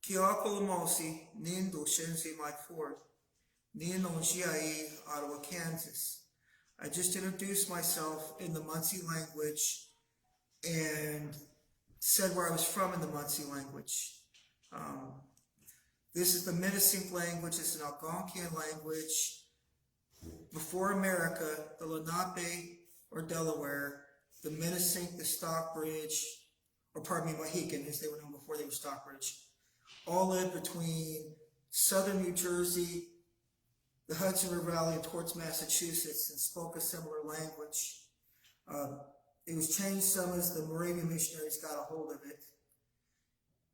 Kiakolomosi, Nindo Shensi Mike Ford, Nino Shiai, Ottawa, Kansas. I just introduced myself in the Munsee language and said where I was from in the Munsee language. This is the Minisink language. It's an Algonquian language. Before America, the Lenape or Delaware, the Minisink, the Stockbridge, or pardon me, Mohican, as they were known before they were Stockbridge, all lived between southern New Jersey, the Hudson River Valley, and towards Massachusetts, and spoke a similar language. It was changed some as the Moravian missionaries got a hold of it.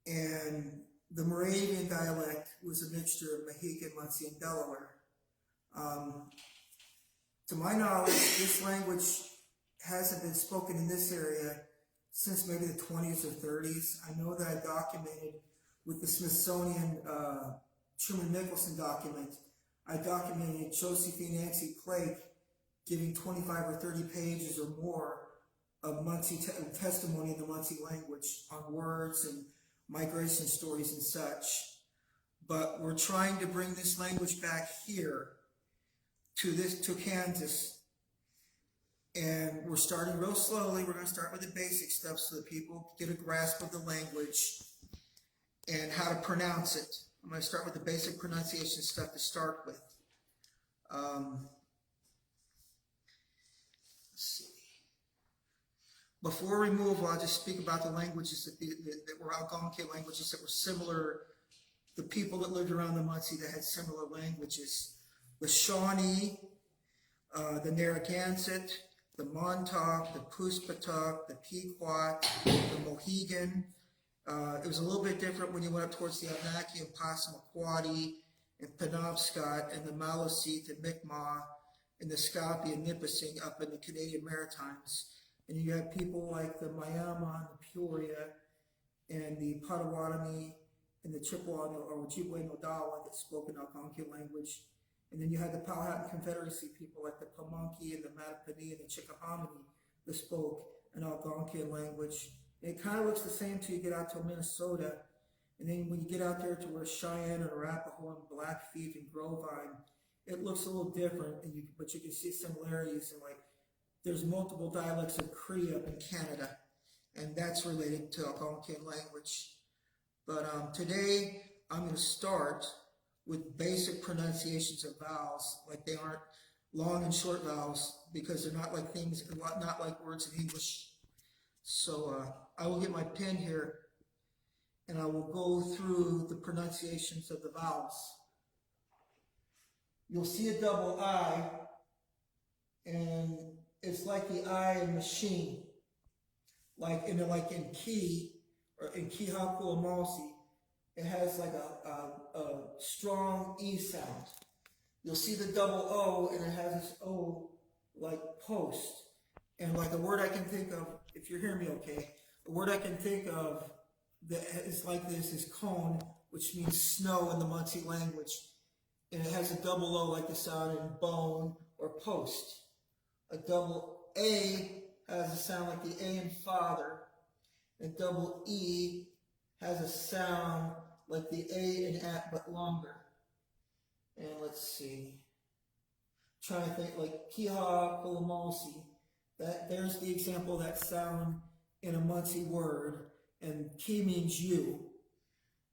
And the Moravian dialect was a mixture of Mohican, Munsee, and Delaware. To my knowledge, this language hasn't been spoken in this area since maybe the 20s or 30s. I know that I documented with the Smithsonian Truman Nicholson document, I documented Josephine Nancy Clake giving 25 or 30 pages or more of Munsee testimony in the Munsee language on words and migration stories and such. But we're trying to bring this language back here to Kansas. And we're starting real slowly. We're going to start with the basic stuff so that people get a grasp of the language and how to pronounce it. I'm going to start with the basic pronunciation stuff to start with. Let's see. Before removal, I'll just speak about the languages that were Algonquian languages that were similar. The people that lived around the Munsee that had similar languages. The Shawnee, the Narragansett, the Montauk, the Puspatuck, the Pequot, the Mohegan. It was a little bit different when you went up towards the Abenaki and Passamaquoddy and Penobscot and the Maliseet and Mi'kmaq and the Scopi and Nipissing up in the Canadian Maritimes. And you had people like the Miami and the Peoria and the Potawatomi and the Chippewa or Ojibwe Nodawa that spoke an Algonquian language. And then you had the Powhatan Confederacy people like the Pamunkey and the Mattaponi and the Chickahominy that spoke an Algonquian language. And it kind of looks the same till you get out to Minnesota. And then when you get out there to where Cheyenne and Arapaho and Blackfeet and Grovine, it looks a little different, but you can see similarities. And like, there's multiple dialects of Cree up in Canada, and that's related to Algonquian language. But today, I'm going to start with basic pronunciations of vowels, like they aren't long and short vowels, because they're not like things, not like words in English. So I will get my pen here, and I will go through the pronunciations of the vowels. You'll see a double I, and it's like the I in machine, like in key, or in Kihakuamalsi, it has like a strong E sound. You'll see the double O, and it has this O like post. And like a word I can think of, if you're hearing me okay, a word I can think of that is like this is cone, which means snow in the Munsee language. And it has a double O like the sound in bone or post. A double A has a sound like the A in father. And double E has a sound like the A in at but longer. And let's see. I'm trying to think like Kiha Kulamalsi. There's the example of that sound in a Munsee word. And ki means you.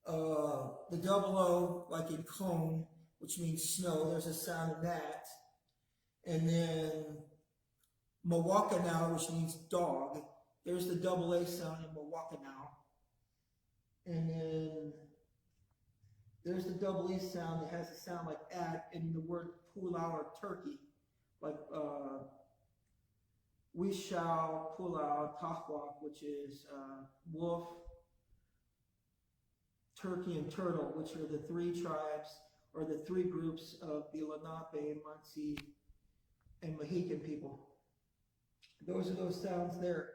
The double O, like in cone, which means snow, there's a sound in that. And then Mawakanow, which means dog. There's the double A sound in Mawakanow. And then there's the double E sound that has a sound like at in the word pulau or turkey. Like we shall pulau tahwak, which is wolf, turkey, and turtle, which are the three tribes or the three groups of the Lenape, Munsee, and Mohican people. Those are those sounds there.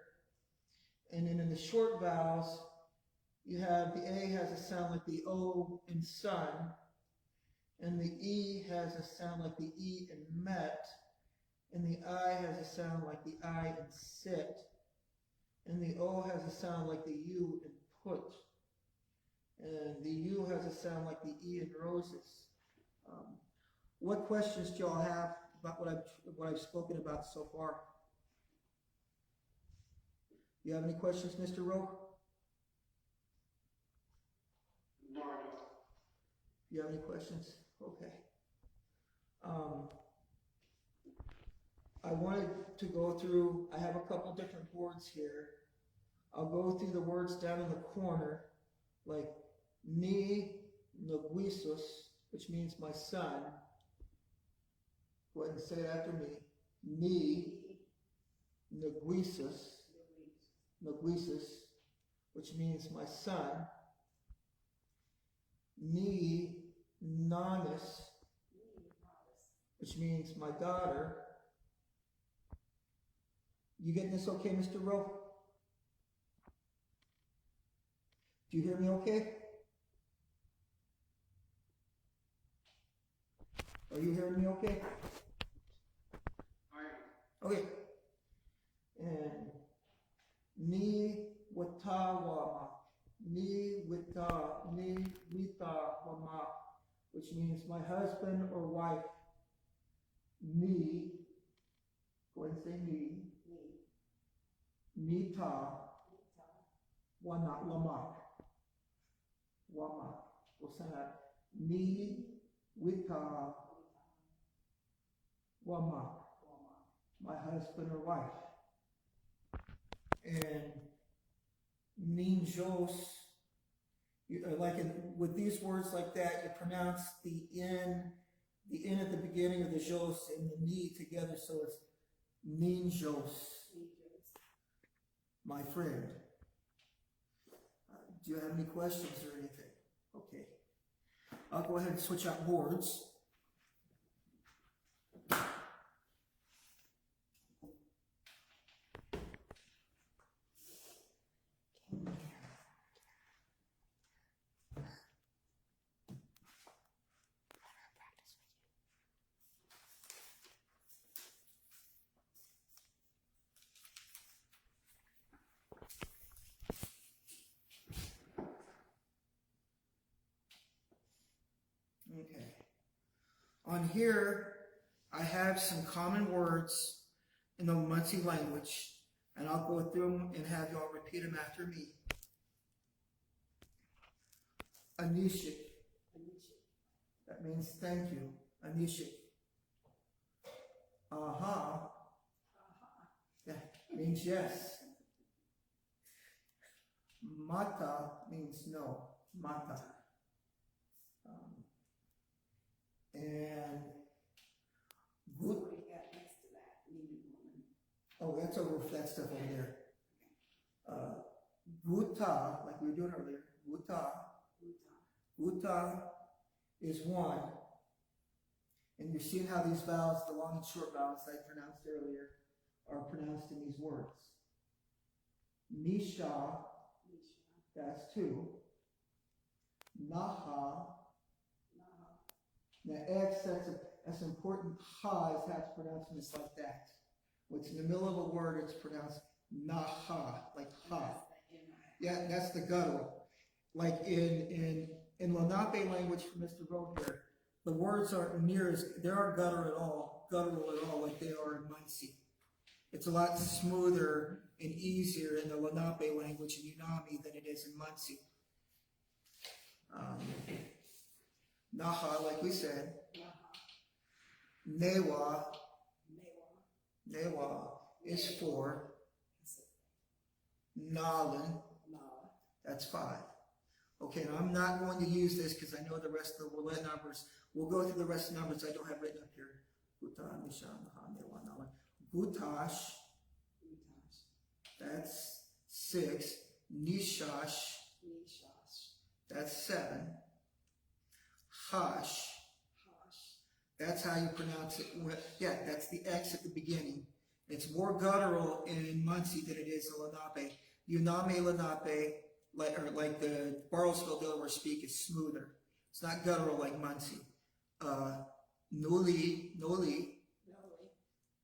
And then in the short vowels, you have the A has a sound like the O in sun, and the E has a sound like the E in met, and the I has a sound like the I in sit, and the O has a sound like the U in put. And the U has a sound like the E in roses. What questions do y'all have about what I've spoken about so far? You have any questions, Mr. Rowe? No, I don't. You have any questions? Okay. I wanted to go through, I have a couple different words here. I'll go through the words down in the corner, like ni noguisos, which means my son. Go ahead and say it after me. Ni noguisos, which means my son. Ni nanis, which means my daughter. You getting this okay, Mr. Rowe? Do you hear me okay? Are you hearing me okay? Okay. And ni watawama, ni wita wama, which means my husband or wife. Ni, go ahead and say ni. Nita wana lama. Wama. We'll say that. Ni wita wama. My husband or wife. And ninjos, with these words like that, you pronounce the N at the beginning of the jos and the ni together, so it's ninjos, my friend. Do you have any questions or anything? Okay. I'll go ahead and switch out boards. Okay. On here, I have some common words in the Munsee language, and I'll go through them and have y'all repeat them after me. Anishik. That means thank you. Anishik. Aha. That means yes. Mata means no. Mata. And good. Oh, that's over. That stuff over there. Guta, like we were doing earlier. Guta. Guta is one. And you're seeing how these vowels, the long and short vowels I pronounced earlier, are pronounced in these words. Nisha, that's two. Naha. Now X, that's important. Ha is how it's pronounced when it's like that. What's in the middle of a word, it's pronounced naha, like ha. Yeah, that's the guttural. Like in Lenape language for Mr. Rowe here, the words aren't near as, they aren't guttural at all like they are in Munsee. It's a lot smoother and easier in the Lenape language in Unami than it is in Munsee. Naha, like we said. Newa is 4. Nalan, that's 5. Okay, now I'm not going to use this because I know the rest of the Willet numbers. We'll go through the rest of the numbers I don't have written up here. Gutash, that's 6. Nishash, that's 7. Hash, that's how you pronounce it. Yeah, that's the X at the beginning. It's more guttural in Munsee than it is in Lenape. Unami Lenape, like the Bartlesville Delaware speak, is smoother. It's not guttural like Munsee. Noli,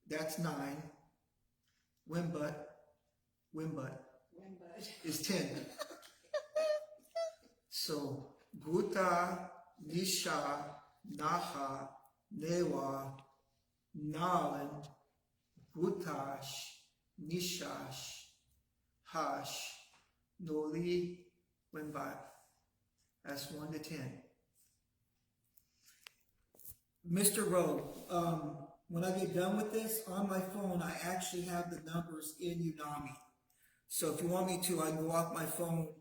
that's 9. Wimbut is 10. So, Guta, Nisha, Naha, Newa, Nalan, Gutash, Nishash, Hash, Noli, Wimbat. That's 1 to 10. Mr. Rowe, when I get done with this, on my phone, I actually have the numbers in Unami. So if you want me to, I can go off my phone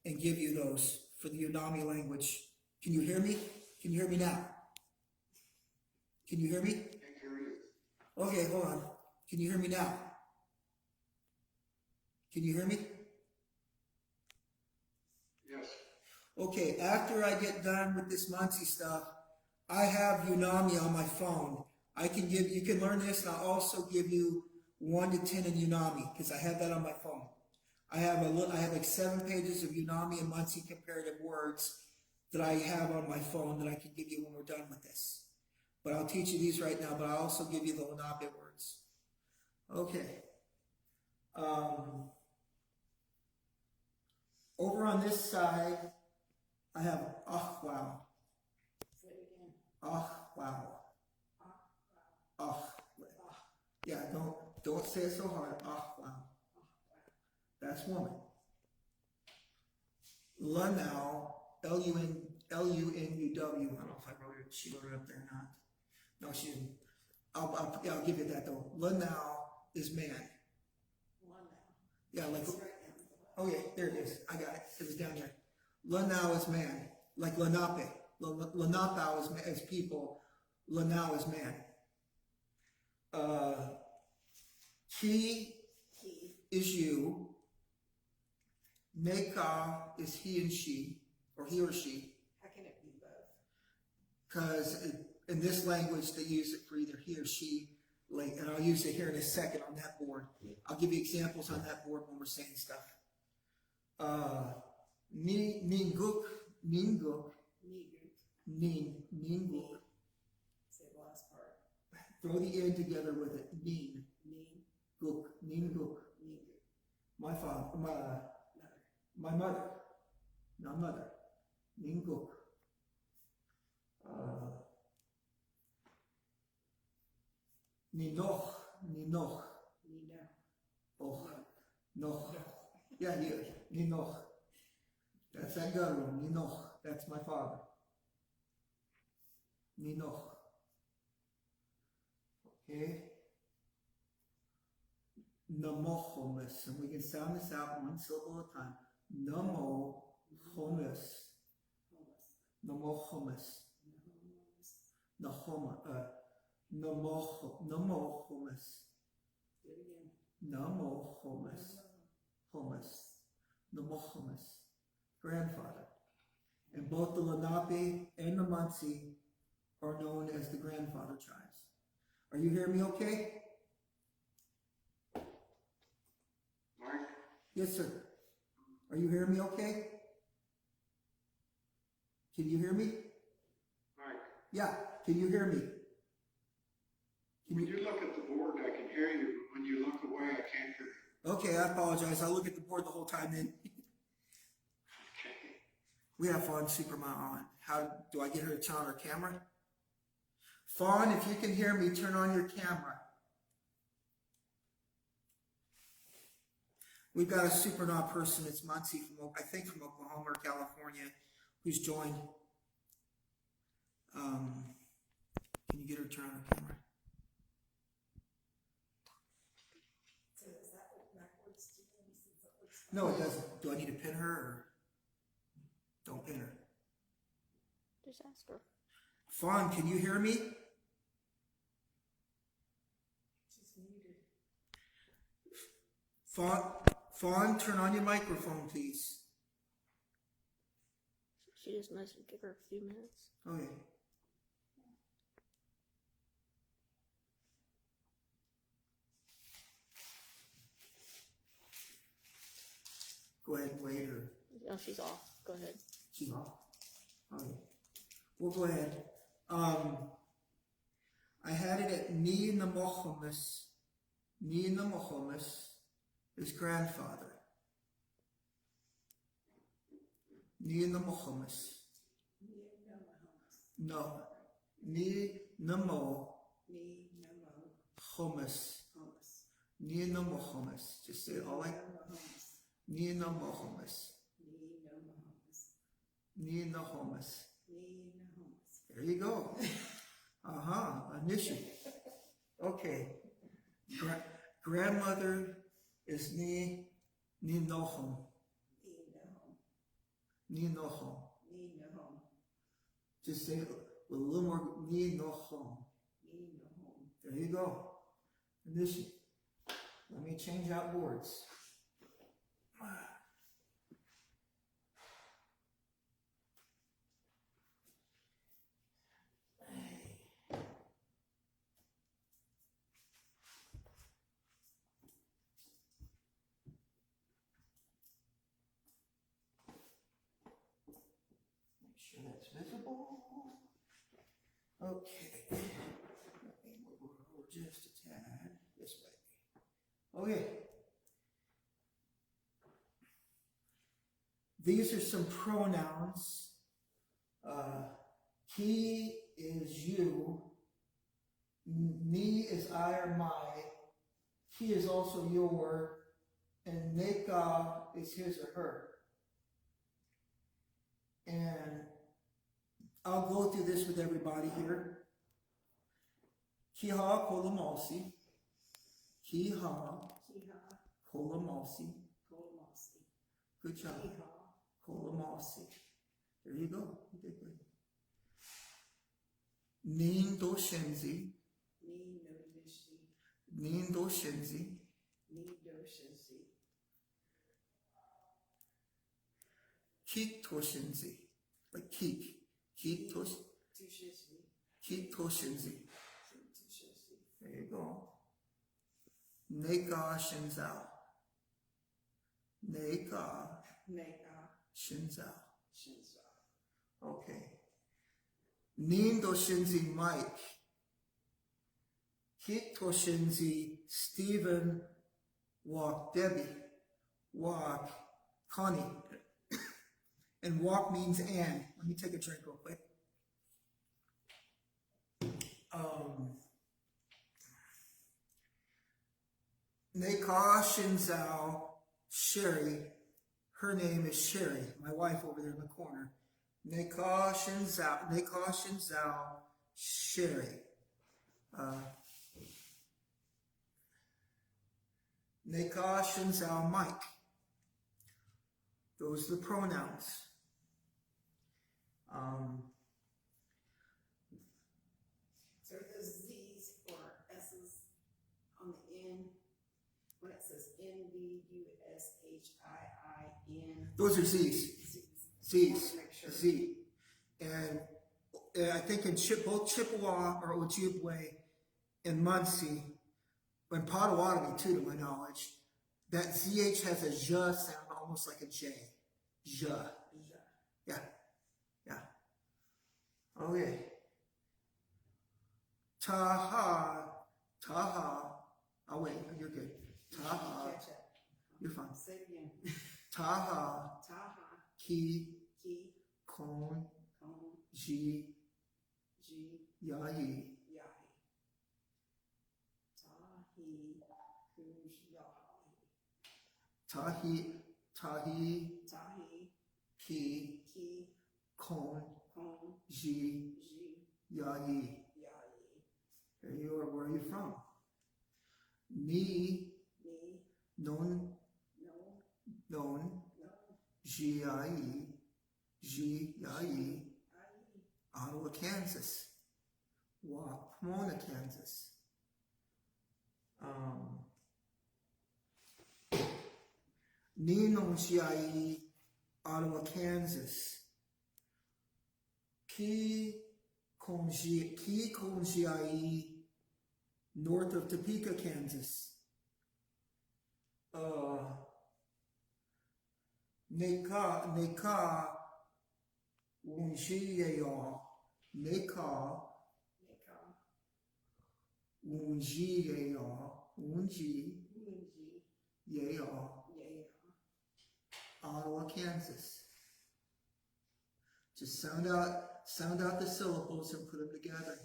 and give you those for the Unami language. Can you hear me? Can you hear me now? Can you hear me? I hear you. Okay, hold on. Can you hear me now? Can you hear me? Yes. Okay, after I get done with this Munsee stuff, I have Unami on my phone. You can learn this, and I'll also give you 1 to 10 in Unami, because I have that on my phone. I have like 7 pages of Unami and Munsee comparative words that I have on my phone that I can give you when we're done with this. But I'll teach you these right now, but I'll also give you the Lenape words. Okay. Over on this side, I have wow. Wow. Yeah, don't say it so hard. Wow. That's woman. Lunau, Lunuw. I don't know if she wrote it up there or not. No, she didn't. I'll give you that though. Lunau is man. Yeah, like, oh yeah, there it is. I got it. It was down there. Lunau is man. Like Lenape. Lenapau is people. Lunau is man. He is you. Neka is he and she, or he or she. How can it be both? Because in this language, they use it for either he or she, like, and I'll use it here in a second on that board. I'll give you examples on that board when we're saying stuff. Ninguk, ninguk, ninguk. Say the last part. Throw the end together with it. Nin, guk, ninguk. My father, my mother, not mother. Ninguk. Ninoch. Nino. Oh, no. Yeah, Ninoch. That's that guttural. Ninoch. That's my father. Ninoch. Okay. Namohomus. And we can sound this out 1 syllable at a time. Namohomus. Namohomus. Namohomus. Do it again. Namohomus. Homus. Namohomus. Grandfather. And both the Lenape and the Munsee are known as the grandfather tribes. Are you hearing me okay? Mike? Yes, sir. Are you hearing me okay? Can you hear me? Mike? Yeah, can you hear me? When you look at the board, I can hear you, but when you look away, I can't hear you. Okay, I apologize. I'll look at the board the whole time then. Okay. We have Fawn Supermount on. How do I get her to turn on her camera? Fawn, if you can hear me, turn on your camera. We've got a Supernaut person. It's Munsee from, I think, from Oklahoma or California, who's joined. Can you get her to turn on her camera? So is that what backwards to them? Since it looks No, it doesn't. Do I need to pin her or don't pin her? Just ask her. Fawn, can you hear me? she's muted. Fawn, turn on your microphone, please. She just must give her a few minutes. Okay. Go ahead and wait her. Oh, she's off. Go ahead. She's off. Okay. We'll go ahead. I had it at Ni Namohomus. Ni Namohomus, his grandfather. Ni namo hummus. Ni no No. hummus. Ni namo Ni no hummus. hummus. Ni namo hummus. Just say it all like No hummus. ni namo hummus. Ni no hummus. Ni no hummus. Ni no hummus. There you go. Initial. Okay. Grandmother is ni nohum. Ni no hum. Ni nohum. Ni no hum. Just say it with a little more ni nohum. Ni no hum. There you go. Initial. Let me change out words. Make sure that's visible. Okay. Let me move over just a tad this way. Okay. These are some pronouns. He is you. Ni is I or my. He is also your. And neka is his or her. And I'll go through this with everybody here. Kiha kolamalsi. Kiha Kiha. kolamalsi. Kolomasi. Good job. Kiha. Kolamalsi. There you go. You did good. Nindo shenzi. Ni no dishi. Nindo shenzi. Ni do shinsi. Kito shenzi. Like keek. Kito Tushishi. shenzi. Tushishi. There you go. Neka shenzao. Neka Neka. shenzao. Shinsa. Okay. Nindo shenzi Mike. Kito shenzi Stephen. Walk Debbie. Walk Connie. And walk means and. Let me take a drink real quick. Neka Shinzao Sherry. Her name is Sherry, my wife over there in the corner. Neka Shinzao Sherry. Neka Shinzao Mike. Those are the pronouns. So are those Z's or S's on the end? When it says NVUSHIIN. Those are Z's. Z's. Z. And I think in both Chippewa or Ojibwe and Munsee, and Potawatomi too, to my knowledge, that ZH has a J sound almost like a J. J. Yeah. Yeah. Okay. Taha. Oh wait, you're good. Taha. Catch up. You're fine. Say it again. Taha. Taha. Ki. Ki. Kon. Kon. Ji. G. Yahi. Yahi. Tahi. Kuj. Yahi. Tahi. Tahi. Ki. Ki. Kon. Kon. Ji. G. Yahi. Yahi. There you are. Where are you from? Ni. Me. Non. No. Non. No. Ji. Yahi. Ji. Yahi. I. Ottawa, Kansas. Pomona, Kansas. Ninong Shiai, Ottawa, Kansas. Ki Konjiai, north of Topeka, Kansas. Neka Wunjiao, Neka Neka. Wunjiao, Unji. Yale, Yeah. Ottawa, Kansas. Just sound out the syllables and put them together.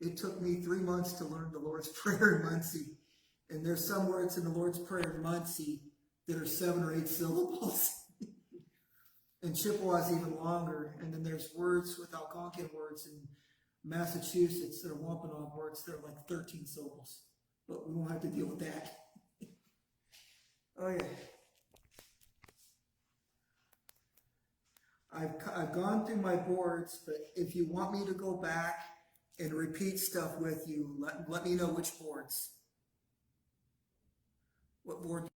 It took me 3 months to learn the Lord's Prayer in Munsee. And there's some words in the Lord's Prayer in Munsee that are 7 or 8 syllables. And Chippewa's even longer. And then there's words with Algonquin words in Massachusetts that are Wampanoag words that are like 13 syllables. But we won't have to deal with that. Oh yeah. I've gone through my boards, but if you want me to go back and repeat stuff with you, let me know which boards. What board